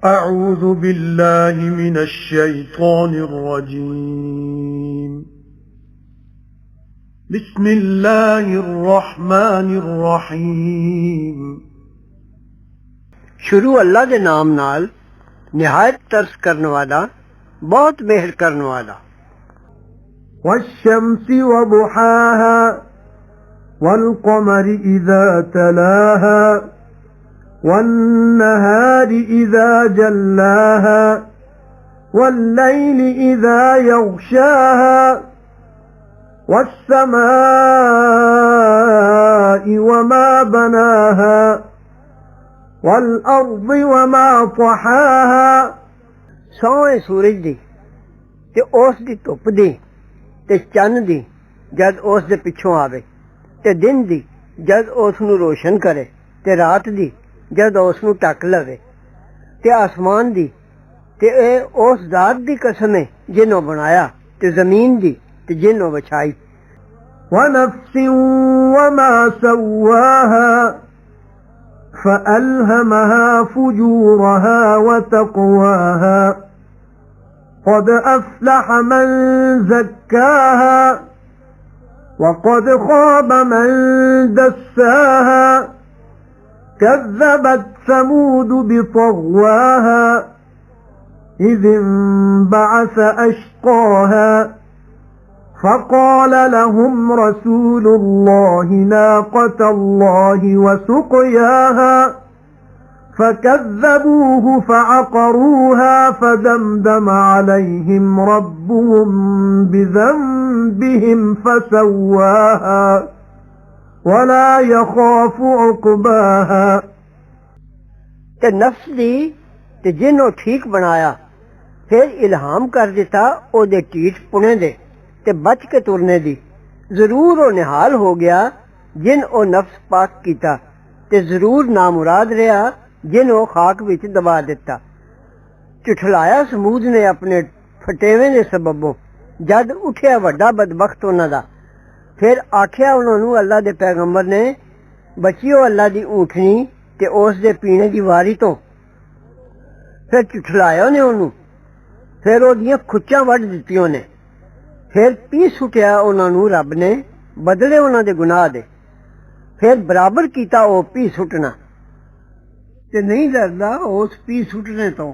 أعوذ بالله من الشيطان الرجيم بسم الله الرحمن الرحيم शुरू अल्लाह दे नाम नाल निहायत तरस करने वाला बहुत मेहर करने वाला। والشمس وضحاها والقمر إذا تلاها والنهار إذا جلاها والليل إذا يغشاها والسماء وما بناها والأرض وما طحاها सौए सूरज दी ते उस दी धुप दी ते चन्न दी जद उस दे पिछों आवे ते दिन दी जद उस नू रोशन करे ते रात दी जद उस नू ढक लवे ते आसमान दी ते उस जात दी कसम है जिन्हों बनाया ते जमीन दी ते जिन्हों बछाई। ونفس وما سواها فألهمها فجورها وتقواها قد أفلح من زكاها وقد خاب من دساها كذبت ثمود بطغواها إذ انبعث أشقاها فقال لهم رسول الله ناقة الله وسقياها فكذبوه فعقروها فدمدم عليهم ربهم بذنبهم فسواها ولا يخاف عقباها। ते नफ्स दी ते जिन्हों ठीक बनाया फिर इल्हाम कर दिता ओदे टीठ पुणे दे ते बच के तुरने दी। जरूर ओ निहाल हो गया जिन ओ नफ्स पाक कीता ते जरूर नामुराद रहा जिन ओ खाक विच दबा दिता। झुठलाया समूद ने अपने फटेवें दे सबबों जद उठिया वड्डा बदबख्त उन्हां दा। फिर आखिया उन्हां नू अल्लाह दे पैगंबर ने बचियो अल्लाह दी ऊँटनी ते उस दे पीने दी वारी तो। फिर झुठलाया ने ओनू फिर ओदियां खुच्चां वड्ड दित्तियां ने। फिर पी सुटिया उन्हां नू रब ने बदले उन्हां दे गुनाह दे। फिर बराबर कीता ओ पी सुटना ते नहीं डरदा उस पी सुटने तो।